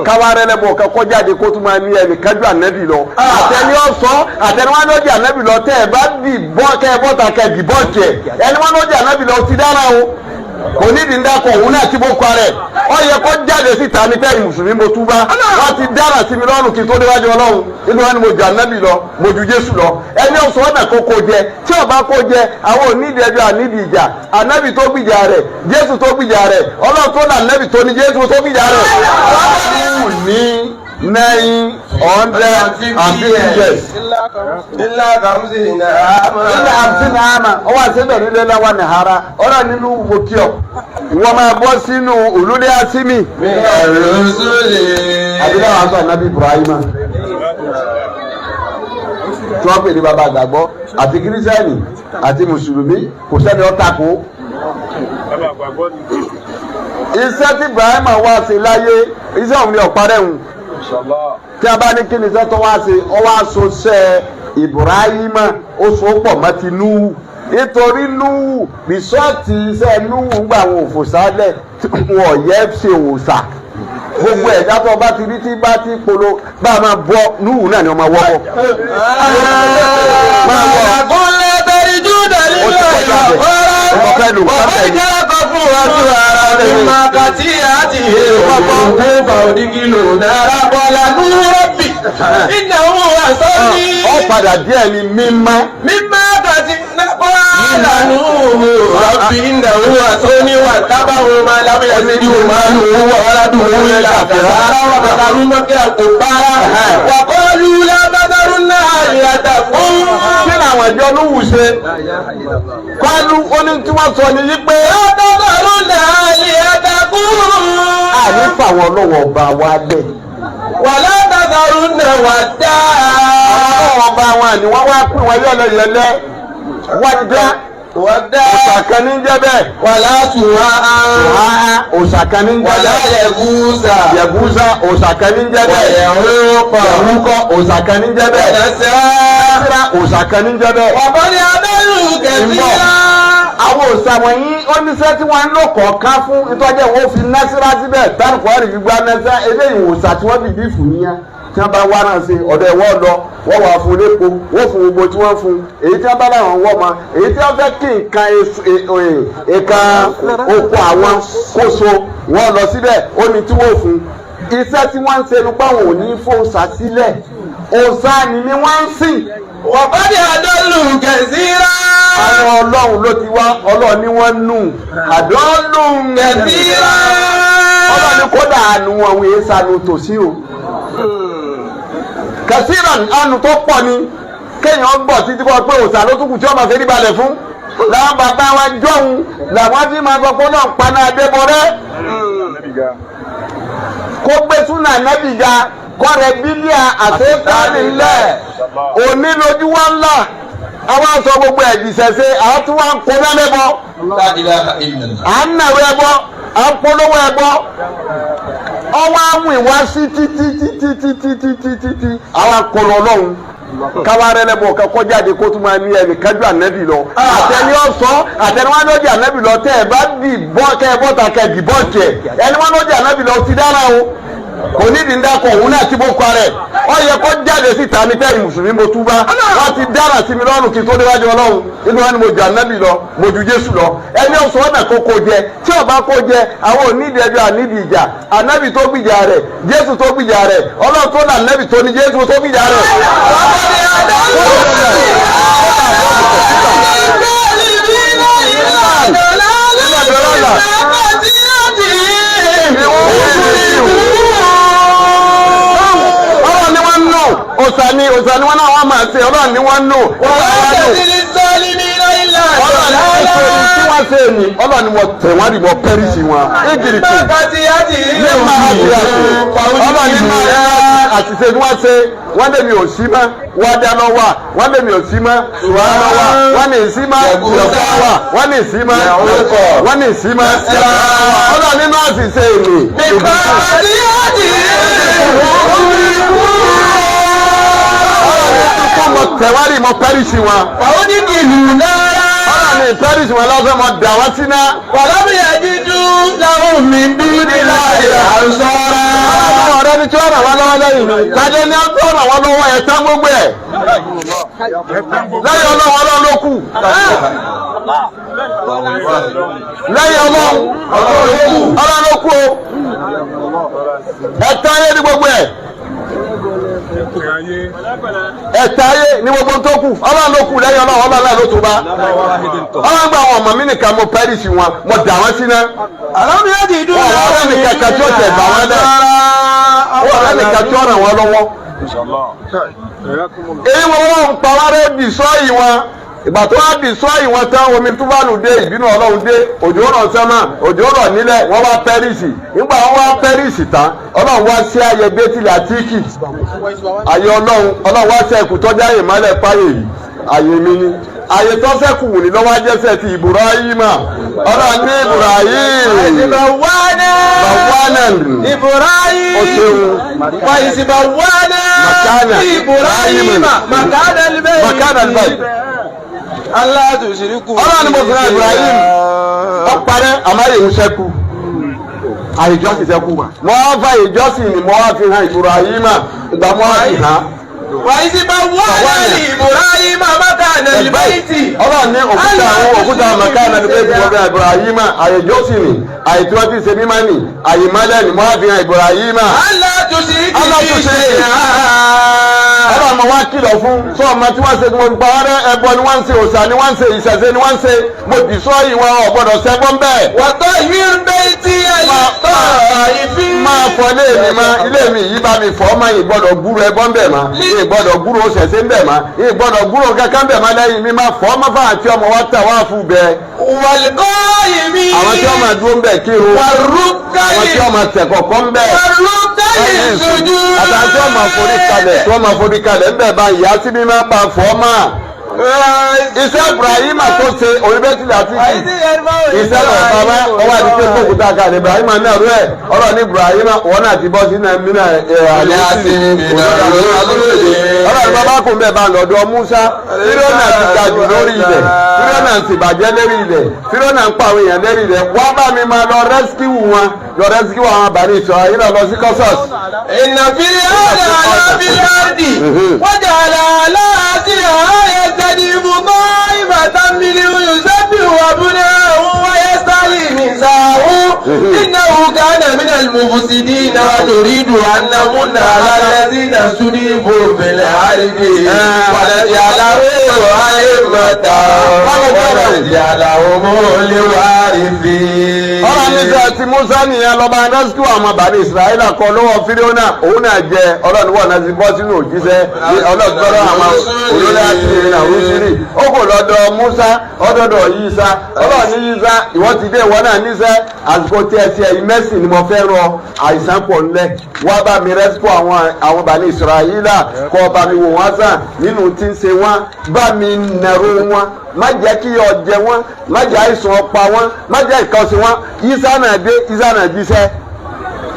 káwárẹ́ lẹ́bọ̀ kẹ́kọ́ jáde kó tún máa ní ẹnì kájú ànábì lọ. àtẹni ọ̀sán àtẹni wọn lọ́jà ànábì lọ tẹ́ ẹ bá dì bọ́ kẹ́ ẹ bọ́ta kẹ́ dì bọ́ jẹ ẹni wọn lọ́jà ànábì lọ ti dára o kò nídìí ń dákọ̀ òun náà ti bó kọ́ rẹ̀ ọ yẹ kó jáde síta ní tẹ́yìn mùsùlùmí mo túbá wọ́n ti dára sí mi lọ́rùn kí n tó déwájú ọlọ́run inú wọn ni mo jù ànábì lọ mo jù jésù lọ ẹni ọ̀sán ọ̀nà kó kó jẹ tí ọba kó jẹ àwọn onídìí ẹjọ́ ànídìí ìjà ànábì tó gbìjà rẹ̀ jésù tó gbìjà rẹ̀ ọlọ́run tó là ànábì tó ní jésù tó gbìjà rẹ̀ ní 950 years. Ilá kàmsí àmà ọwọ́ àṣẹ́bẹ̀ nílé láwa nìhara ọ̀rọ̀ nínú wòkíọ̀ wọ́n máa bọ́ sínú olúdé asímì. àbílẹ̀ wàá sọ ànábì Ibrahima tí wọ́n pè ní bàbá àgbàgbọ́ àti kírísítẹ́nì àti mùsùlùmí kò sẹ́ni ó tako. iṣẹ́ tí Ibrahima wá sí láyé iṣẹ́ òun ni ọ̀parẹ́ òun tí a bá ní kí ni iṣẹ́ tó wá sí ọ wá so ṣẹ́ Ibrahima ó so pọ̀ mọ́ ti Núhù nítorí Núhù bísọ́ọ̀tì iṣẹ́ Núhù gbà wọn òfò sálẹ̀ wọn yẹ ṣe òòṣà gbogbo ẹ̀dá tó bá ti rí tí bá ti polo bá a máa bọ́ Núhù náà ni wọ́n máa wọ́ bọ́. àkọlẹ̀ tẹ̀rí júdà nílò ọ padà díẹ̀ ni mímá. mímá kàtí lánú rọ́bì ìnáwó àsóní wà tábàwọn ọmọ alábẹ́yà sí ní ọmọ àlùwọ̀ ọ̀làdùn òun yẹn kàfẹ́rẹ́ aláwọ̀ kàkàrú mọ́kẹ́ àkópárá wà kọ́lù lábàdàrú náà ìyàtà fún. kí làwọn ìjọ Núhù ṣe kọ́lù oní tí wọ́n sọ ni wípé. lábàdàrú náà ìyàtà fún. àní fàwọn ọlọ́wọ́ ọba wa bẹ̀. wà lábàdàrú náà wà dáa. ọlọ́wọ́ ọba wọn ni wọ́n wá pín wọn yẹ́lẹ́yẹ́lẹ́ wọ́n dá. òṣàkan ní jẹ́ bẹ́ẹ̀. wàlá tùwá òṣàkan ní jẹ́ bẹ́ẹ̀. wàlá yẹ̀gúsà òṣàkan ní jẹ́ bẹ́ẹ̀. yẹ̀rúkọ òṣàkan ní jẹ́ bẹ́ẹ̀. ẹ̀sẹ̀ òṣàkan ní jẹ́ bẹ́ẹ̀. ọ̀bọ̀n ni abẹ́rù kẹ̀síra. àwọn òṣà wọ̀nyí oníṣẹ́ tí wọ́n ń lò kọ̀ọ̀kan fún ìtọ́jú wọn fi nẹ́sírà síbẹ̀ tárùkù ọ̀rì gbígbá nẹ́sírà eléyìí òṣà tí wọ́n bìbí fún níyà tí wọ́n bá wá náà sí ọ̀dọ̀ ẹ̀wọ́ lọ wọ́n wà fún lépo wọ́n fún gbogbo tí wọ́n fún èyí tí wọ́n bá láwọn wọ́ ma èyí tí wọ́n fẹ́ kí nǹkan oko àwọn kóso wọ́n lọ síbẹ̀ ó ní tí wọ́n fún iṣẹ́ tí wọ́n ń ṣe nípa wọn ò ní fòṣà sílẹ̀ òṣà ni wọ́n ń sìn. ọ̀bọ̀n ni adọ́lù kẹ̀síra. àwọn ọlọ́run ló ti wá ọlọ́run ni wọ́n nù àdọ́lù kẹ̀síra. ọlọ́run ni kódà àánú wọn wọ́n yé sanu tòsí o. kẹsíran àánú tó pọ̀ ni kéèyàn gbọ́ títí kọ́ pé òòṣà ló túkù tí wọ́n máa fẹ́ níbalẹ̀ fún làwọn bàbá wa jọ̀hún làwọn fi máa gbọ́ pé náà paná adébọ̀rẹ́ kó gbé súnà nẹ́bìga kọ́rẹ́ bílíà àtẹ́kọ́rẹ́ ńlẹ̀ òní lójú wa ńlá àwọn aṣọ gbogbo ẹ̀dìṣẹ̀ṣe àwọn tí wọ́n ń kó lẹ́lẹ́bọ à ń nàwé ẹbọ à ń polówó ẹbọ ọwọ́ àwọn ìwá sí títí àwọn akọlọ ọlọ́run káwárẹ́ lẹ́bọ̀ kẹ́kọ́ jáde kó tún máa ní ẹnì kájú ànábì lọ àtẹni ọ̀sán àtẹni wọn lọ́jà ànábì lọ tẹ́ ẹ bá dì bọ́ kẹ́ ẹ bọ́ta kẹ́ dì bọ́ jẹ ẹni wọn lọ́jà ànábì lọ ti dára o kò nídìí ń dákọ̀ òun náà ti bó kọ́ rẹ̀ ọ yẹ kó jáde síta ní tẹ́yìn mùsùlùmí mo túbá wọ́n ti dára sí mi lọ́rùn kí n tó déwájú ọlọ́run inú wọn ni mo jù ànábì lọ mo jù jésù lọ ẹni ọ̀sán ọ̀nà kó kó jẹ tí ọba kó jẹ àwọn onídìí ẹjọ́ ànídìí ìjà ànábì tó gbìjà rẹ̀ jésù tó gbìjà rẹ̀ ọlọ́run tó nà ànábì tó ní jésù tó gbìjà rẹ̀. òsà ni wọn náà wọ́n máa ṣe ọlọ́run ni wọ́n nù. ọlọ́run ni wọ́n ṣe èmi ọlọ́run ni wọ́n tẹ̀ wọ́n rí wọ́n pẹ́rìsì wọn. ìjìrì kù ọlọ́run ni àṣìṣe ni wọ́n ṣe wọ́n lé mi ò sí mọ́ wọ́n dáná wà wọ́n lé mi ò sí mọ́ ṣùgbọ́n wà wọ́n ní ìsí mọ́ ìyọ̀kọ́ wà wọ́n ní ìsí mọ́ wọ́n ní ìsí mọ́ ọlọ́run nínú àṣìṣe èmi. mo tẹ̀wárí mo pẹ́rìsì wọn. àwọn ní ìlú náà. ọ̀rọ̀ mi pẹ́rìsì wọn lọ́sẹ̀ mo dà wọ́n sí náà. wàlámù yẹn dídú tí ó ràn wá lọ́wọ́ lẹ́yìn mi tàdé ní tó ràn wá lọ́wọ́ ẹ̀ tán gbogbo ẹ̀ lẹ́yìn ọlọ́run ló kù lẹ́yìn ọlọ́run ló kù o ẹ̀ tán ayé ní gbogbo ẹ̀ ẹ̀ta ayé ní gbogbo tó kù ọlọ́run ló kù lẹ́yìn ọlọ́run ló tó bá ọlọ́run gba àwọn ọmọ mi nìkan mo pẹ́rìsì wọn mo dà wọ́n sí náà ọ̀rẹ́ nìkan kan tí ó tẹ̀ bá wọn lẹ̀ ọ̀rẹ́ nìkan tí ó ràn wọ́n lọ́wọ́ èyí wọ́n ń pa wá rẹ́ bì sọ́ọ̀yì wọn ìgbà tó wá bì sọ́ọ̀yì wọn tán omi tó bá lù dé ìbínú ọlọ́run dé òjò rọ̀ sẹ́mà òjò rọ̀ nílẹ̀ wọ́n wá pẹ́rìsì nígbà wọ́n wá pẹ́rìsì tán ọlọ́run wá sí ayé bẹ́tìlì àtíkì ayé ọlọ́run wá sẹ́kù tọ́jú ayé mọ́lẹ̀ páyé yìí ayé mi ni ayé tó sẹ́kù wù ní lọ́wọ́ ajẹ́sẹ̀ ti Ibrahima ọlọ́run ní Ibrahim bàwánà Ibrahim fàyèsí bàwánà Ibrahim makana albayt aláàtúnṣìríkù ọlọ́run ní mo fi hàn Ibrahim ọ̀parẹ́ àmáyé ń sẹ́kù àìjọ́sìn sẹ́kù wà mo wá fa ìjọ́sìn ni mo wá fi hàn Ibrahima ìgbà mo wá fi hàn. wàyísí bá wọ́n ní Ibrahima makana albayt ọlọ́run ní òkúta makana albayt wọ́n fi hàn Ibrahima àìjọ́sìn ni àìtí wọ́n ti ṣe mímọ́ ni àyèmọ́lẹ̀ ni mo wá fi hàn Ibrahima. aláàtúnṣìríkù ọlọ́run mo wá kìlọ̀ fún sọ ọmọ tí wọ́n ṣe tí mo fi pàwọ́rẹ́ ẹbọ ni wọ́n ń ṣe òòṣà ni wọ́n ń ṣe ìṣẹ̀ṣe ni wọ́n ń ṣe mo dì sọ ìwọ̀n ọ̀gbọ́dọ̀ ṣẹ́gbọ́n bẹ́ẹ̀. wàtọ́ ìwé bẹ́ẹ̀tì ẹ̀yìntọ́ ìfi. máa fọ ilé mi yìí bá mi fọ́ máa ìgbọ́dọ̀ gbúrò ẹbọ ń bẹ̀ ma ìgbọ́dọ̀ gbúrò ṣẹ̀ṣe ń bẹ̀ ma ìgbọ́dọ̀ gbúrò kankan bẹ̀ ma lẹ́yìn mi máa fọ́ máa fà àti ọmọ wa tà wá fún bẹ́ẹ̀. wàlùkọ́ ìmí. àwọn tí wọ́n máa dúró ń bẹ̀ kírun àwọn tí wọ́n máa tẹ̀ kọ̀kọ́ ń bẹ̀ àtàwọn tí wọ́n máa forí kalẹ̀ ń bẹ̀ bá ìyá sí mi máa bá fọ́ máa. iṣẹ́ Ibrahima tó ṣe oníbẹ́tìlì àti iṣẹ́ bàbá ọwọ́ àdìsẹ́ gbòkúta kan Ibrahima náà rú ẹ̀ ọ̀rọ̀ ní Ibrahima wọn náà ti bọ́ sí náà mí náà ọ̀rọ̀ ní bàbá kò mẹ́ bá lọ́dọ̀ Musa fírọ́nà ti ga jù lórí ilẹ̀ fírọ́nà ti bàjẹ́ lérí ilẹ̀ fírọ́nà ń pa àwọn èèyàn lérí ilẹ̀ wọ́n bá mi máa lọ rẹ́síkìwù wọn àwọn àbáni ìṣọ̀ ayé náà lọ sí kọ́sọ̀s. ìnàfíì ọ̀dà alábíláàdì wọ́n jà láàásì ààyè tẹ́lifù mọ́ ìbàtà mílíọ̀nù yùsẹ́bì wàbúnà òun wáyé sálì nìsáwó ìnáwó gánà mínà mùfùsìdì náà torídù ànàmúnà alálẹ́sìnà súní bòbìnrin àrídì wàlẹ́dì aláwọ̀ ayé mọ́ta wàlẹ́dì aláwọ̀ mọ́lẹ́wàrí fi. ọ̀rọ̀ nígbà tí Musa nìyẹn lọ́ba rẹ́síkú àwọn bàbá Israẹli kọ lọ́wọ́ fíríọ́nà òun náà jẹ ọlọ́run wọ̀ náà ti bọ́ sínú òjíṣẹ́ ọlọ́gbọ́rọ̀ àwọn olórí àti ìrìnà oríṣiríṣi ó kò lọ́dọ̀ Musa ọdọọdọ Yísà ọlọ́run ní Yísà ìwọ ti dé ìwọ náà níṣẹ́ àsìkò tiẹ̀ ìmẹ́sì ni mo fẹ́ rọ àìsàn pọ̀ ńlẹ̀ wá bá mi rẹ́síkú àwọn bàbá Israẹli kọ́ bá mi wò wọ́n sàn nínú tí ń ṣe wọ́n bá mi nàró wọn má jẹ́ kí ọjẹ́ wọn má jẹ́ àìsàn ọ̀pá wọn má jẹ́ ìkọ́sí wọn Yísà náà dé Yísà náà jíṣẹ́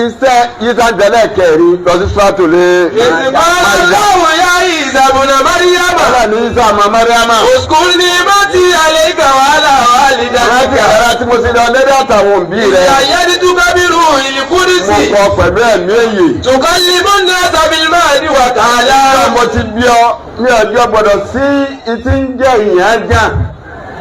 iṣẹ́ Yísà jẹ́lẹ̀ kẹrin lọ sí sọ́tò lé. ìsìnkú ọlọ́wọ́ yá ìsàbùnà Mariama. ọlọ́run ní Yísà ọmọ Mariama. òsùkùn ní bá ti àlẹ́ ìgbà wàhálà wàhálì dáadáa. láti ara tí mo ti lọ lẹ́dí àtàwọn òbí rẹ̀. ìyá ní túkábírù ìlúkúrísì. mo kọ pẹ̀lú ẹ̀mí èyí. tùkọ́lì múndé sábìlì máa ní wàtàlá. mo ti bí ọ ní ọjọ́ gbọ́dọ̀ sí ìtí ń jẹ́ ìyàn jà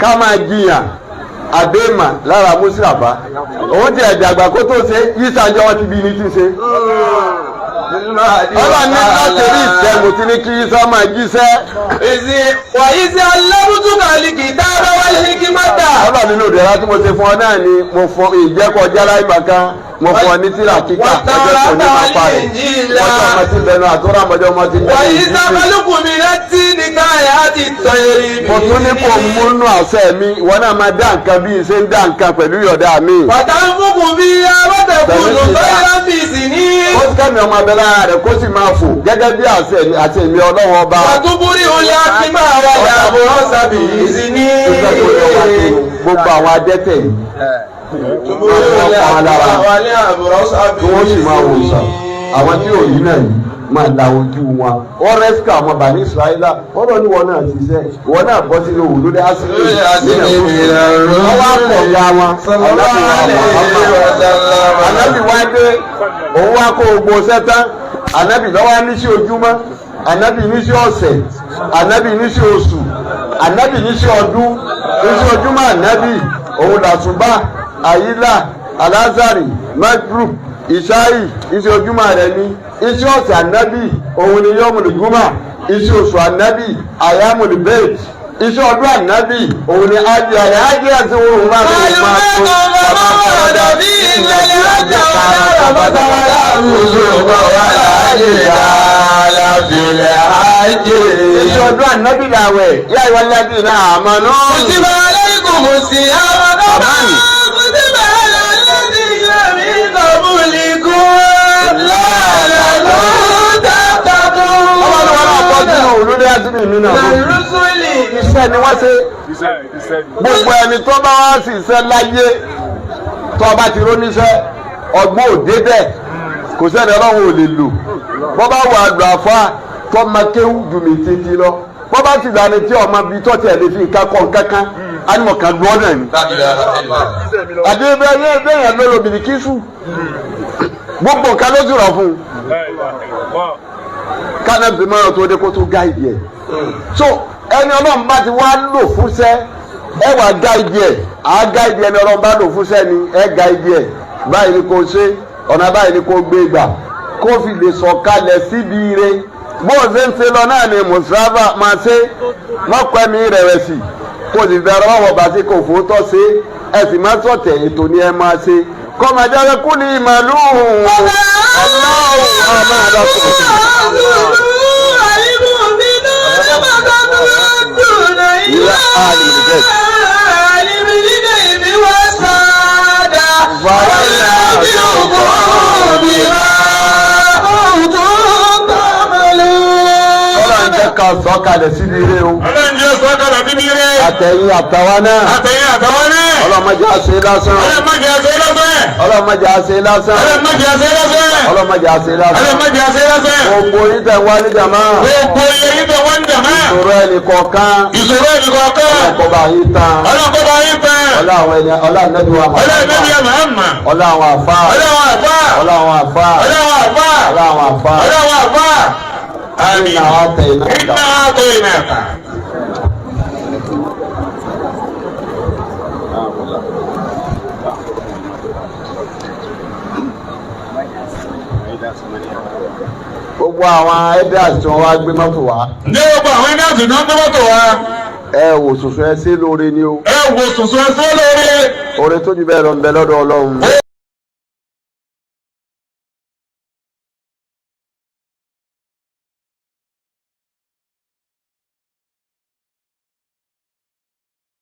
ká máa jiyàn àdéhùn lára mùsùlùmá òun ti ẹ̀dẹ̀ àgbà kó tó ṣe Yísà jọ wọn ti bí ní ti ṣe. ọlọ́run ní láti rí ìṣẹ́ mo ti ní kí Yísà máa jíṣẹ́. wàyí sí alábùtúkà lìkì dábà wáyé ní kí má dà. ọlọ́run nínú ìdẹ̀ra tí mo ṣe fún ọ náà ni mo fọ ìjẹ́kọ̀ jálá ìbàkan mo fọ ní tíra kíkà ọjọ́ kò ní máa pa rẹ̀ ọjọ́ ọmọ ti bẹnu àtúrà ọmọdé ọmọ ti bẹnu wàyí sábàlùkù mi láti ní káyà á ti tọ́ eré mi. mo tún ní kò múnú àṣẹ mi ìwọ náà máa dá nǹkan bí ṣe ń dá nǹkan pẹ̀lú ìyọ̀dá mi. bàtà ń fúnkù bí abọ́tẹ̀kùnù bẹ́ẹ̀ ọ́fíìsì ní. ó ti kẹ́mi ọmọ abẹ́rẹ́ ara rẹ̀ kó sì máa fò gẹ́gẹ́ bí àṣẹ àti èmi ọlọ́wọ́ ọba. wàtúbúrí olè àti máa wà dàbò ọ̀sàbì ìsìn ní. gbogbo àwọn adẹ́tẹ̀ yìí túbúrí olè àti máa wà ní àbúrò ọ̀sàbì tí wọ́n sì máa wò sàn àwọn tí ò yí náà yìí máa la ojú wọn ó rẹ́síkà àwọn bàní Israẹla ọ̀rọ̀ ni wọn náà ṣiṣẹ́ wọn náà bọ́ sínú òwúlò dé àṣírí wọn wá pọ̀ ya wọn ànábì wá dé òun wá kó gbogbo sẹ́tán ànábì lọ́wọ́ ní sí ojúmọ́ ànábì ní sí ọ̀sẹ̀ ànábì ní sí oṣù ànábì ní sí ọdún ní sí ojúmọ́ ànábì òun làṣùbà àyílà alázàrì magrib ìṣáì iṣẹ́ ojúmọ́ rẹ̀ ní iṣẹ́ ọ̀sẹ̀ ànábì òun ni yọmùlùgúmà iṣẹ́ oṣù ànábì àyàmùlùbẹ́ẹ̀t iṣẹ́ ọdún ànábì òun ni ájì àyà ájì àti òun máa tó máa tó bàbá ọ̀dà bí ilẹ̀ ájì àyà bàbá ọ̀dà àrùsọ̀gbọ̀ wà láàyè àlàfílẹ̀ ájì. iṣẹ́ ọdún ànábì làwẹ̀ yá ìwádìí àti ìlà àmọ́ náà. kùtìbà aláìkùm sí àwọn ọ̀dọ́ kùtìbà iṣẹ́ ni wọ́n ṣe gbogbo ẹni tó bá wá sí iṣẹ́ láyé tó bá ti róníṣẹ́ ọgbọ́n òde bẹ́ẹ̀ kò sẹ́ni ọlọ́run ò lè lò bọ́ bá wà lọ àfa tó máa kéwù jù mí títí lọ bọ́ bá ti dání tí ọmọ bíi tó tẹ̀ lè fi nǹkan kọ́ nǹkankan ánimọ̀ kan lu ọ̀nà ni àdébẹ́yẹ bẹ́yẹn lọ́rọ̀ bìrìkísù gbogbo nǹkan ló jùrọ̀ fún un kánẹ́bì mọ́rọ̀ tó dé kó tó gáìdì ẹ̀ so ẹni ọlọ́run bá ti wá lò fúnṣẹ́ ẹ wà gáìdì ẹ̀ á gáìdì ẹni ọlọ́run bá lò fúnṣẹ́ ni ẹ gáìdì ẹ̀ báyìí ni kò ṣe ọ̀nà báyìí ni kò gbé gbà kó fi lè sọ̀kalẹ̀ síbi ire bó o ṣe ń ṣe lọ náà ni mùsùlùmá máa ṣe mọ́pẹ́mi rẹ̀wẹ̀sì kó o sì bẹ̀rẹ̀ ọwọ́ bá sí kò fò tọ́ ṣe ẹ sì máa sọ̀tẹ̀ ètò ni ẹ máa ṣe kọ́mọdé kú ní ìmọ̀lú ká sọ̀kalẹ̀ síbi ire o. Ọlọ́run jẹ́ sọ̀kalẹ̀ síbi ire. Àtẹ̀yìn àtàwa náà. Àtẹ̀yìn àtàwa náà. Ọlọ́mọdé àṣẹ lásán. Ọlọ́mọdé àṣẹ lásán. Ọlọ́mọdé àṣẹ lásán. Ọlọ́mọdé àṣẹ lásán. Ọlọ́mọdé àṣẹ lásán. Ọlọ́mọdé àṣẹ lásán. Gbogbo yín tẹ̀ wá ní jàmá. Gbogbo yín tẹ̀ wá ní jàmá. Ìṣòro ẹnì kọ̀ọ̀kan. Ìṣòro ẹnì kọ̀ọ̀kan. Ọlọ́kọ̀ọ́ba yín tán. Ọlọ́kọ̀ọ́ba yín tán. Ọlá àwọn ẹni ọlá nẹ́bí wa máa. Ọlá nẹ́bí wa máa mà. Ọlá àwọn àfá. Ọlá àwọn àfá. Ọlá àwọn àfá. Ọlá àwọn àfá. Ọlá àwọn àfá. Ọlá àwọn àfá. Àmín. Iná àtẹ̀yìnàkà. Gbogbo àwọn elders tí wọ́n wá gbé mọ́tò wá. Ní gbogbo àwọn elders tí wọ́n gbé mọ́tò wá. Ẹ wò sùsù ẹ sí lóore ni o. Ẹ wò sùsù ẹ sí lóore. Oore tó ju bẹ́ẹ̀ lọ ń bẹ lọ́dọ̀ Ọlọ́run.